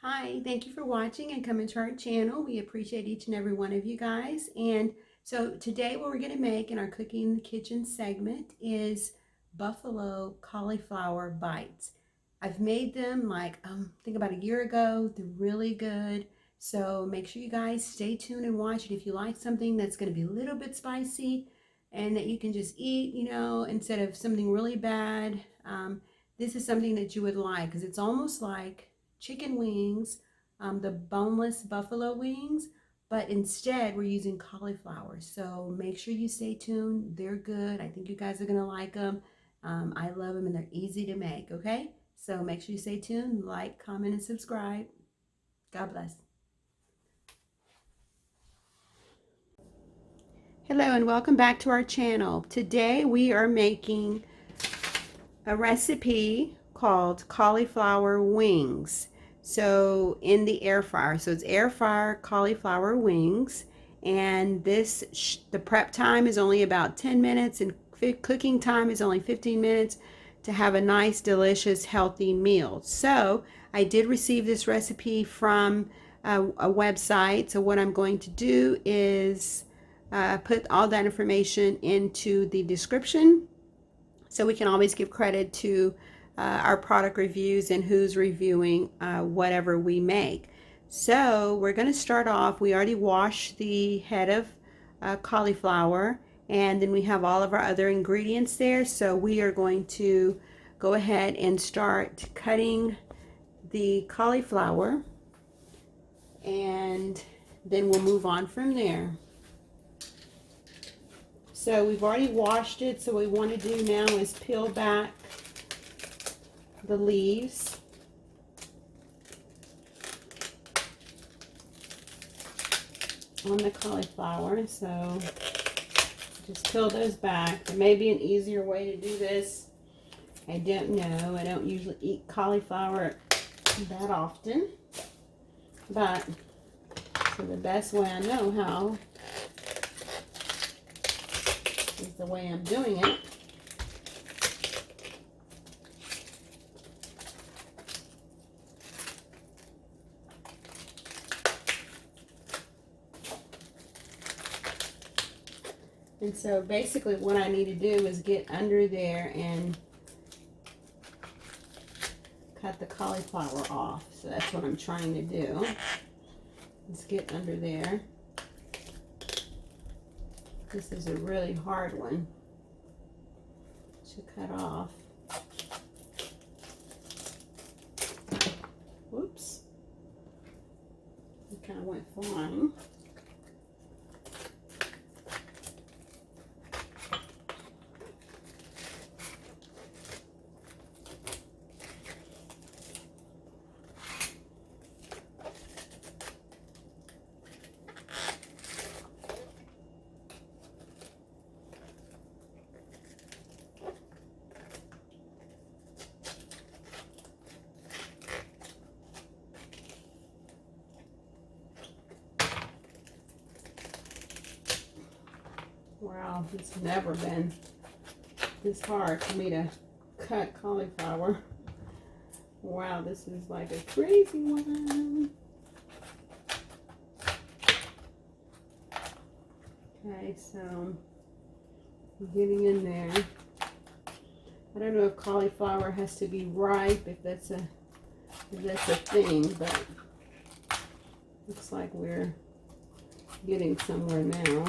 Hi, thank you for watching and coming to our channel. We appreciate each and every one of you guys. And so today what we're going to make in our Cooking in the Kitchen segment is buffalo cauliflower bites. I've made them I think about a year ago. They're really good. So make sure you guys stay tuned and watch it. If you like something that's going to be a little bit spicy and that you can just eat, instead of something really bad, this is something that you would like because it's almost like chicken wings, the boneless buffalo wings, but instead we're using cauliflower. So make sure you stay tuned. They're good. I think you guys are going to like them. I love them and they're easy to make, okay? So make sure you stay tuned, like, comment, and subscribe. God bless. Hello and welcome back to our channel. Today we are making a recipe called cauliflower wings. So in the air fryer, so it's air fryer cauliflower wings, and the prep time is only about 10 minutes and cooking time is only 15 minutes to have a nice, delicious, healthy meal. So I did receive this recipe from a website. So what I'm going to do is put all that information into the description, so we can always give credit to our product reviews and who's reviewing whatever we make. So we're going to start off. We already washed the head of cauliflower, and then we have all of our other ingredients there. So we are going to go ahead and start cutting the cauliflower, and then we'll move on from there. So we've already washed it, so what we want to do now is peel back the leaves. On the cauliflower, so just peel those back. There may be an easier way to do this. I don't know. I don't usually eat cauliflower that often, but so the best way I know how is the way I'm doing it. And so basically what I need to do is get under there and cut the cauliflower off. So that's what I'm trying to do. Let's get under there. This is a really hard one to cut off. Whoops. It kind of went flying. Wow, it's never been this hard for me to cut cauliflower. Wow, this is like a crazy one. Okay, so I'm getting in there. I don't know if cauliflower has to be ripe, if that's a thing, but looks like we're getting somewhere now.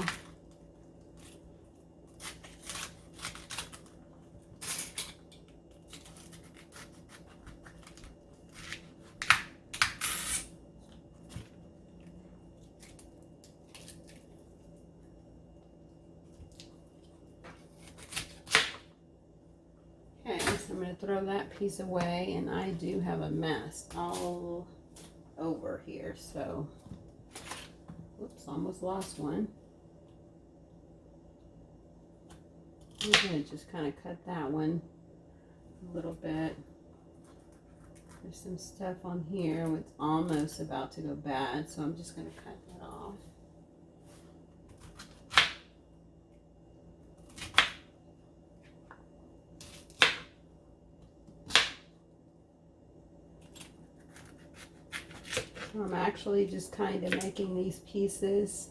Okay, so I'm going to throw that piece away, and I do have a mess all over here, so, whoops, almost lost one. I'm going to just kind of cut that one a little bit. There's some stuff on here that's almost about to go bad, so I'm just going to cut that off. So I'm actually just kind of making these pieces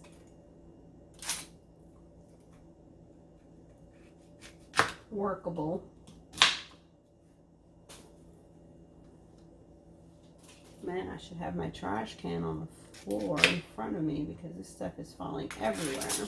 workable. Man, I should have my trash can on the floor in front of me because this stuff is falling everywhere.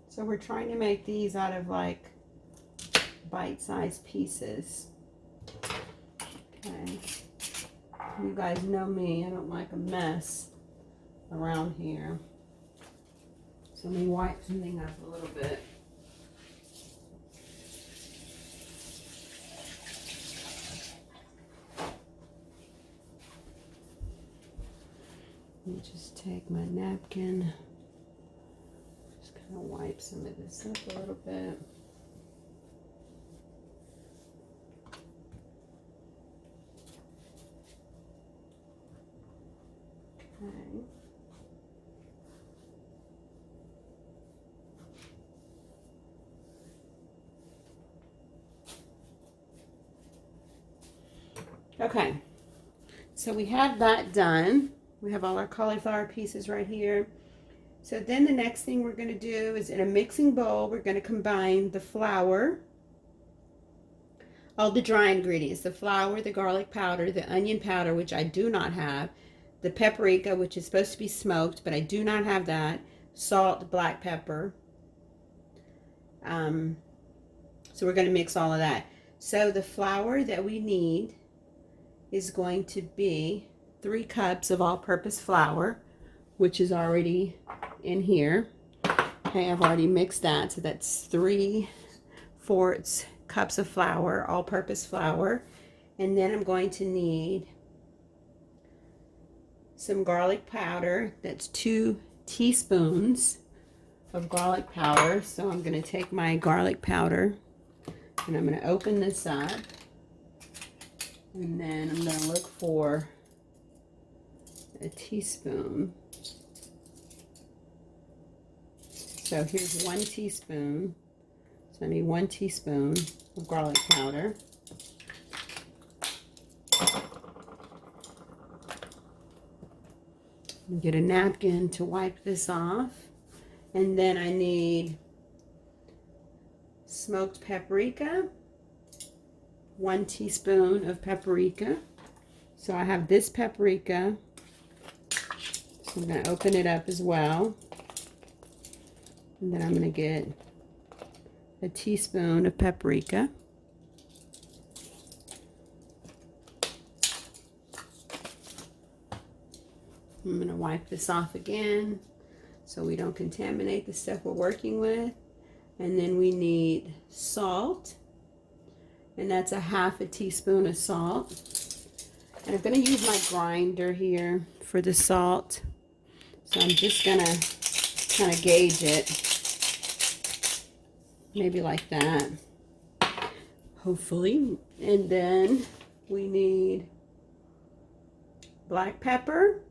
So we're trying to make these out of like bite-sized pieces. Okay. You guys know me, I don't like a mess around here. So let me wipe something up a little bit. Let me just take my napkin. Just kind of wipe some of this up a little bit. Okay. Okay, so we have that done. We have all our cauliflower pieces right here. So then the next thing we're going to do is in a mixing bowl, we're going to combine the flour, all the dry ingredients, the flour, the garlic powder, the onion powder, which I do not have, the paprika, which is supposed to be smoked, but I do not have that, salt, black pepper. So we're going to mix all of that. So the flour that we need is going to be 3 cups of all-purpose flour, which is already in here. Okay, I've already mixed that, so that's 3/4 cups of flour, all-purpose flour. And then I'm going to need some garlic powder. That's 2 teaspoons of garlic powder. So I'm going to take my garlic powder and I'm going to open this up. And then I'm going to look for a teaspoon. So here's 1 teaspoon. So I need 1 teaspoon of garlic powder. Get a napkin to wipe this off. And then I need smoked paprika. 1 teaspoon of paprika. So I have this paprika. So I'm going to open it up as well. And then I'm going to get a teaspoon of paprika. I'm going to wipe this off again so we don't contaminate the stuff we're working with. And then we need salt. And that's a 1/2 teaspoon of salt. And I'm going to use my grinder here for the salt. So I'm just going to kind of gauge it. Maybe like that. Hopefully. And then we need black pepper.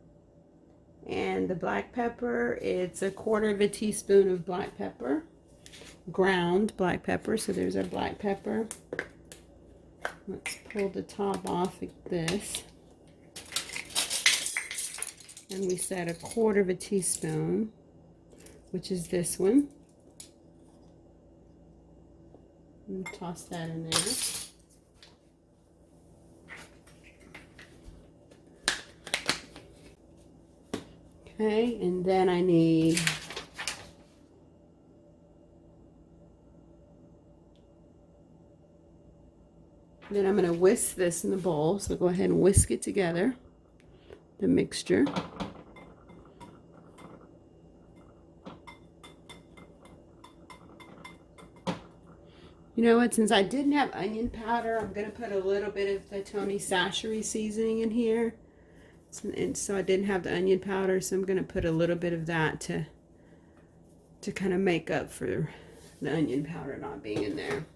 And the black pepper, it's 1/4 teaspoon of black pepper. Ground black pepper. So there's our black pepper. Let's pull the top off like this. And we said 1/4 teaspoon, which is this one. And toss that in there. Okay, and then I need then I'm going to whisk this in the bowl. So go ahead and whisk it together, the mixture. You know what? Since I didn't have onion powder, I'm going to put a little bit of the Tony Chachere's seasoning in here. And so I didn't have the onion powder, so I'm going to put a little bit of that to kind of make up for the onion powder not being in there.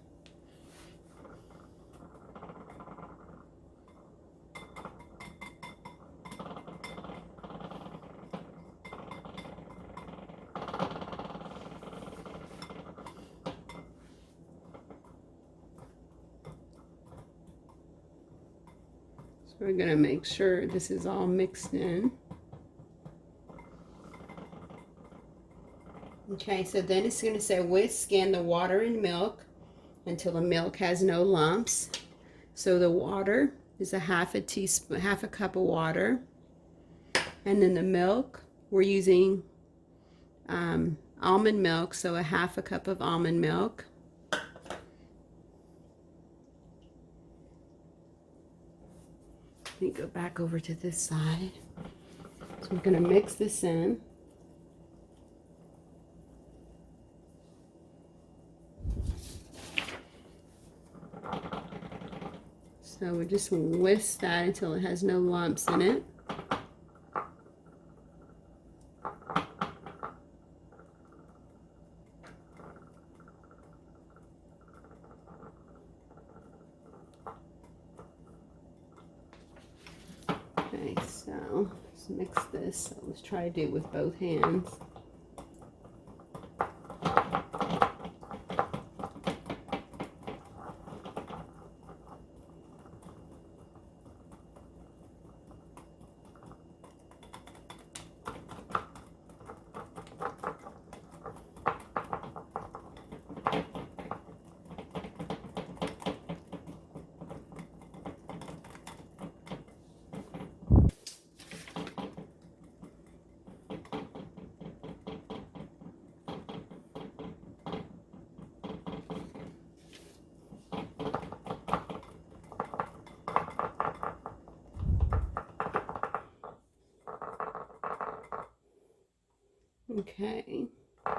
So we're going to make sure this is all mixed in. Okay, so then it's going to say whisk in the water and milk until the milk has no lumps. So the water is a half a cup of water, and then the milk, we're using almond milk, so a half a cup of almond milk. Let me go back over to this side. So we're going to mix this in. So we just whisk that until it has no lumps in it. Okay, so let's mix this. So let's try to do it with both hands. Okay, I'm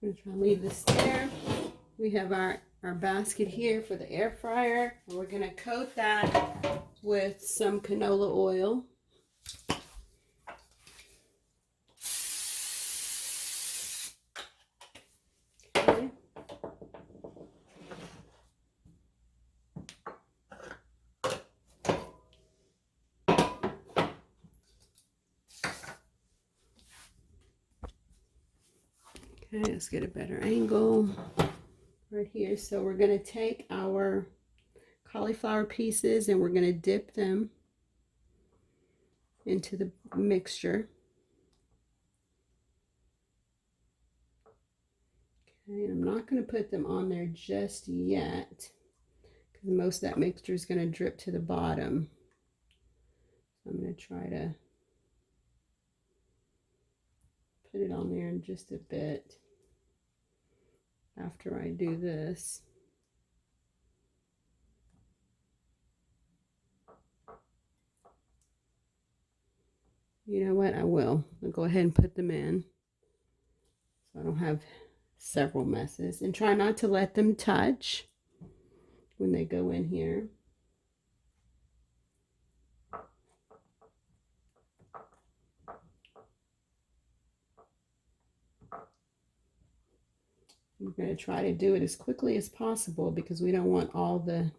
going to try to leave this there. We have our basket here for the air fryer, and we're going to coat that with some canola oil. Okay. Okay, let's get a better angle right here. So we're going to take our cauliflower pieces and we're going to dip them into the mixture. Okay, I'm not going to put them on there just yet because most of that mixture is going to drip to the bottom. So I'm going to try to put it on there in just a bit after I do this. You know what? I'll go ahead and put them in so I don't have several messes, and try not to let them touch when they go in here. I'm going to try to do it as quickly as possible because we don't want all the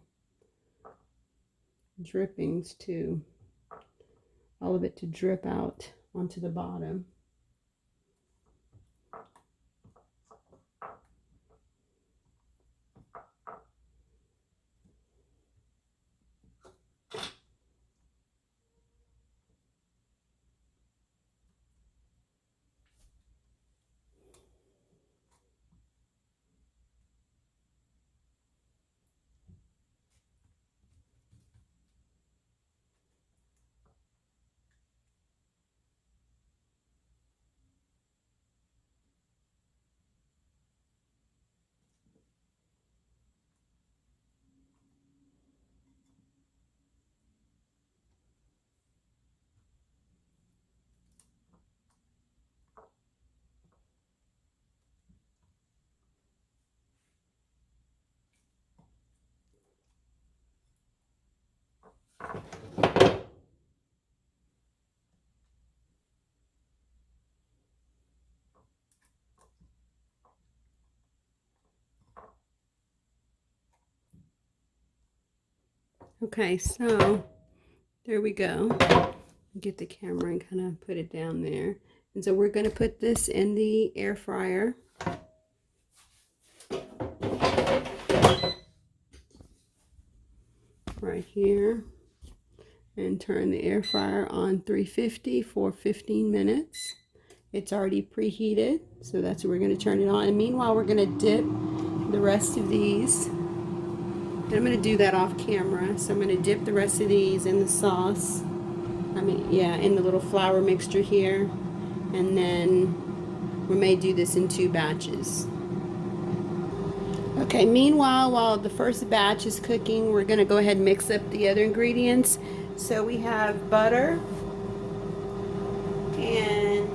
drippings to, all of it to drip out onto the bottom. Okay, so there we go. Get the camera and kind of put it down there. And so we're going to put this in the air fryer. Right here. And turn the air fryer on 350 for 15 minutes. It's already preheated, so that's what we're going to turn it on. And meanwhile, we're going to dip the rest of these. And I'm going to do that off camera. So I'm going to dip the rest of these in the sauce. In the little flour mixture here. And then we may do this in 2 batches. Okay, meanwhile, while the first batch is cooking, we're going to go ahead and mix up the other ingredients. So we have butter and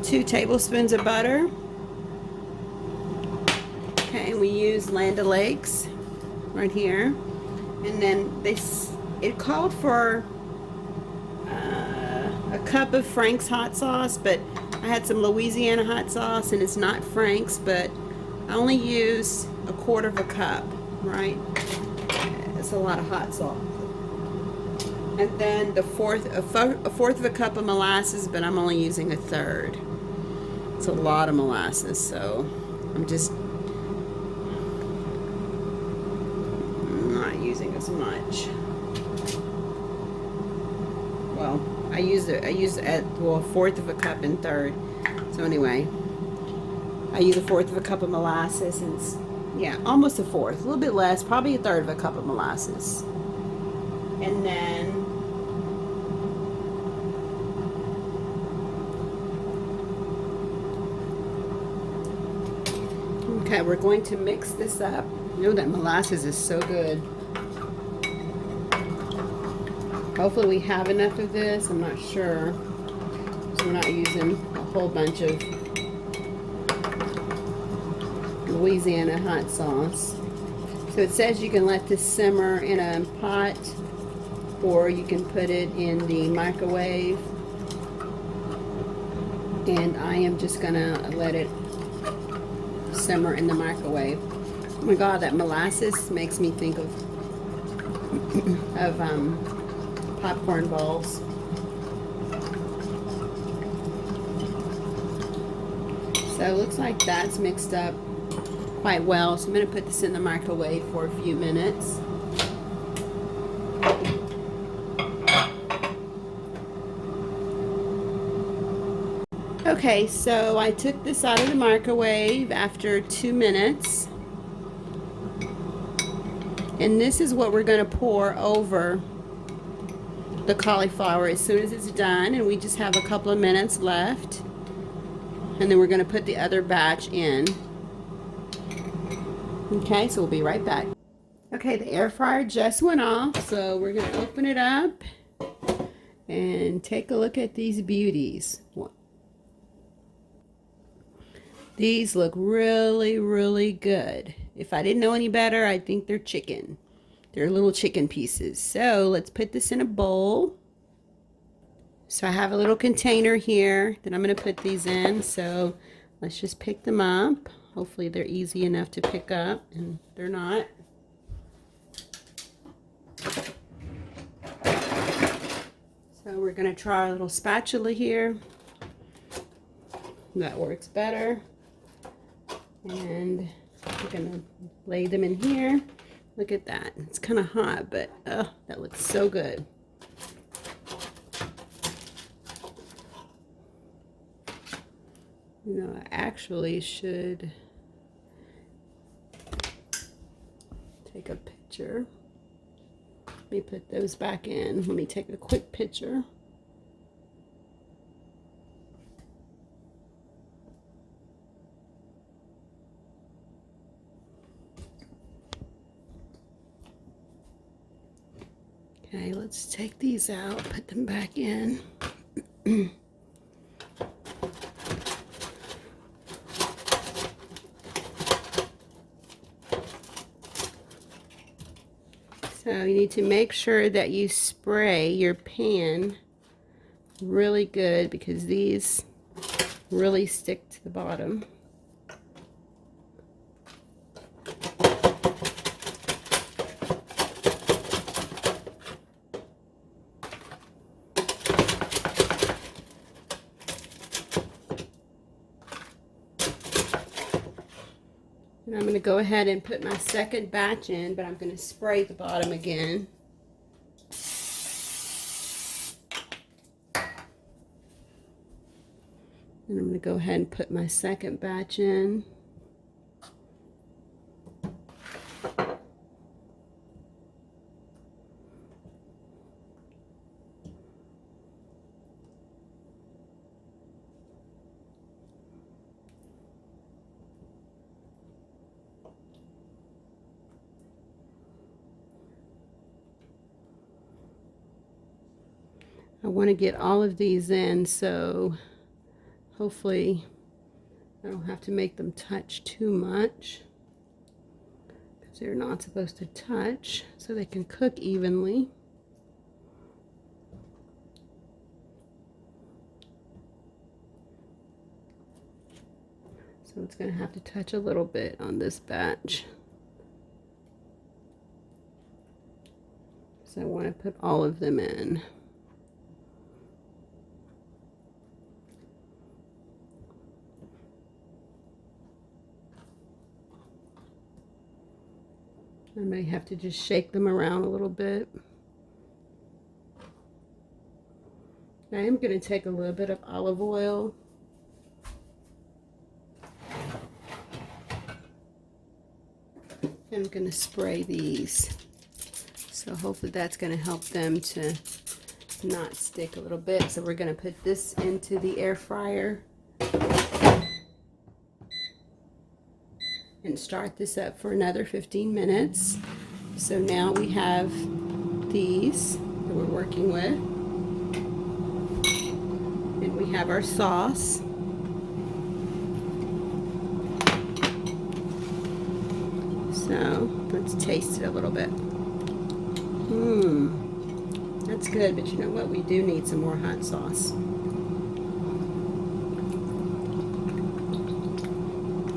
two tablespoons of butter. Okay, and we use Land O'Lakes right here. And then it called for a cup of Frank's hot sauce, but I had some Louisiana hot sauce and it's not Frank's, but I only use 1/4 of a cup, right? It's a lot of hot sauce. And then a fourth of a cup of molasses, but I'm only using 1/3. It's a lot of molasses, so I'm just not using as much. Well, I used 1/4 of a cup and 1/3. So anyway, I use 1/4 of a cup of molasses, and it's, yeah, almost 1/4, a little bit less, probably 1/3 of a cup of molasses. And then okay, we're going to mix this up. You know, that molasses is so good. Hopefully we have enough of this. I'm not sure. So we're not using a whole bunch of Louisiana hot sauce. So it says you can let this simmer in a pot, or you can put it in the microwave. And I am just gonna let it simmer in the microwave. Oh my God, that molasses makes me think of popcorn balls. So it looks like that's mixed up quite well. So I'm going to put this in the microwave for a few minutes. Okay, so I took this out of the microwave after 2 minutes. And this is what we're going to pour over the cauliflower as soon as it's done. And we just have a couple of minutes left. And then we're going to put the other batch in. Okay, so we'll be right back. Okay, the air fryer just went off, so we're going to open it up and take a look at these beauties. These look really, really good. If I didn't know any better, I think they're chicken. They're little chicken pieces. So let's put this in a bowl. So I have a little container here that I'm going to put these in. So let's just pick them up. Hopefully they're easy enough to pick up, and they're not. So we're going to try our little spatula here. That works better. And we're going to lay them in here. Look at that. It's kind of hot, but that looks so good. You know, I actually should take a picture. Let me put those back in. Let me take a quick picture. Okay, let's take these out, put them back in. So you need to make sure that you spray your pan really good because these really stick to the bottom. And I'm going to go ahead and put my second batch in, but I'm going to spray the bottom again. And I'm going to go ahead and put my second batch in. I want to get all of these in, so hopefully I don't have to make them touch too much, because they're not supposed to touch, so they can cook evenly. So it's going to have to touch a little bit on this batch. So I want to put all of them in. I may have to just shake them around a little bit. I am going to take a little bit of olive oil. And I'm going to spray these. So hopefully that's going to help them to not stick a little bit. So we're going to put this into the air fryer and start this up for another 15 minutes. So now we have these that we're working with, and we have our sauce. So let's taste it a little bit. That's good, but you know what? We do need some more hot sauce.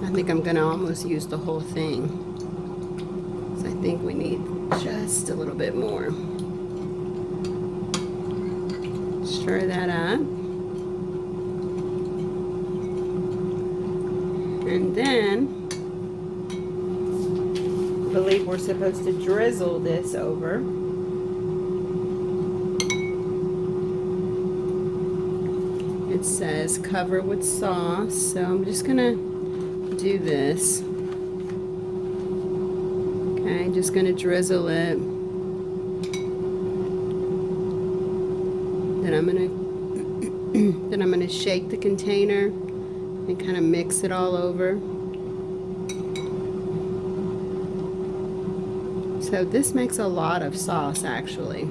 I think I'm gonna almost use the whole thing. So I think we need just a little bit more. Stir that up. And then I believe we're supposed to drizzle this over. It says cover with sauce, so I'm just gonna do this. Okay, just gonna drizzle it. Then I'm gonna shake the container and kind of mix it all over. So this makes a lot of sauce, actually.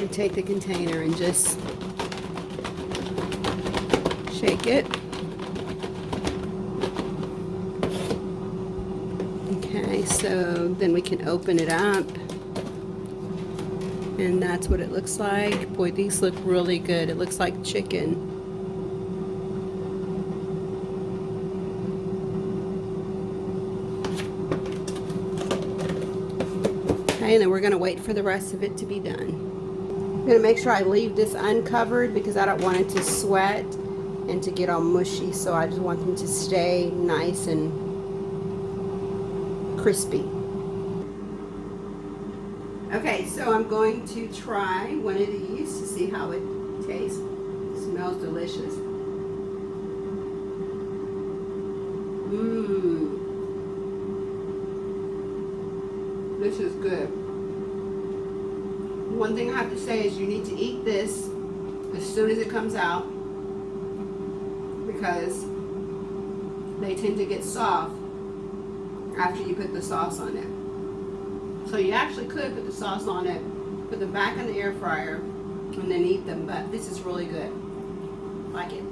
You take the container and just shake it. Okay, so then we can open it up. And that's what it looks like. Boy, these look really good. It looks like chicken. Okay, and then we're gonna wait for the rest of it to be done. I'm gonna make sure I leave this uncovered because I don't want it to sweat and to get all mushy, so I just want them to stay nice and crispy. Okay, so I'm going to try one of these to see how it tastes. It smells delicious. This is good. One thing I have to say is you need to eat this as soon as it comes out, because they tend to get soft after you put the sauce on it. So you actually could put the sauce on it, put them back in the air fryer, and then eat them, but this is really good. Like it.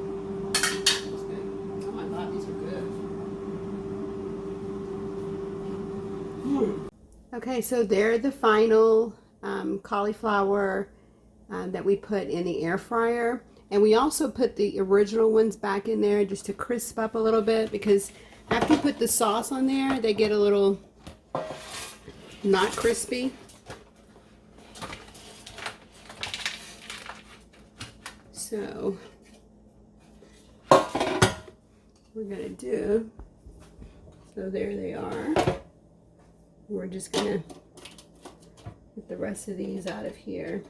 It's good. Oh my God, these are good. Okay, so they're the final cauliflower that we put in the air fryer. And we also put the original ones back in there just to crisp up a little bit, because after you put the sauce on there, they get a little not crispy. So we're gonna do, so there they are. We're just gonna get the rest of these out of here.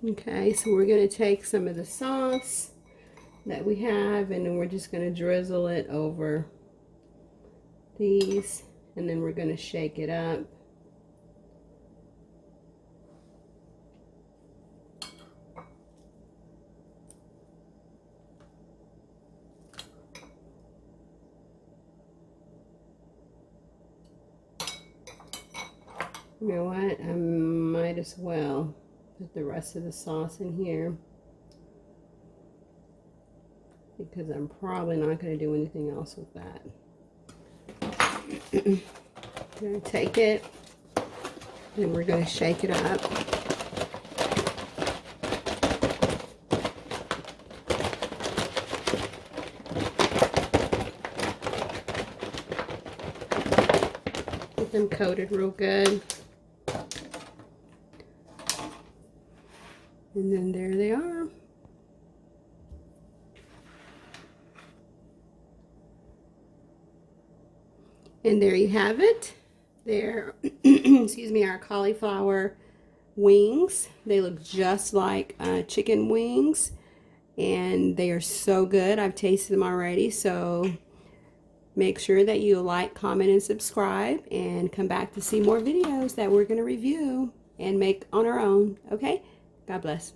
Okay, so we're going to take some of the sauce that we have, and then we're just going to drizzle it over these, and then we're going to shake it up. You know what? I might as well put the rest of the sauce in here, because I'm probably not going to do anything else with that. I'm going to take it, and we're going to shake it up. Get them coated real good. And then there they are. And there you have it. They're, excuse me, our cauliflower wings. They look just like chicken wings, and they are so good. I've tasted them already, so make sure that you like, comment, and subscribe, and come back to see more videos that we're going to review and make on our own. Okay? God bless.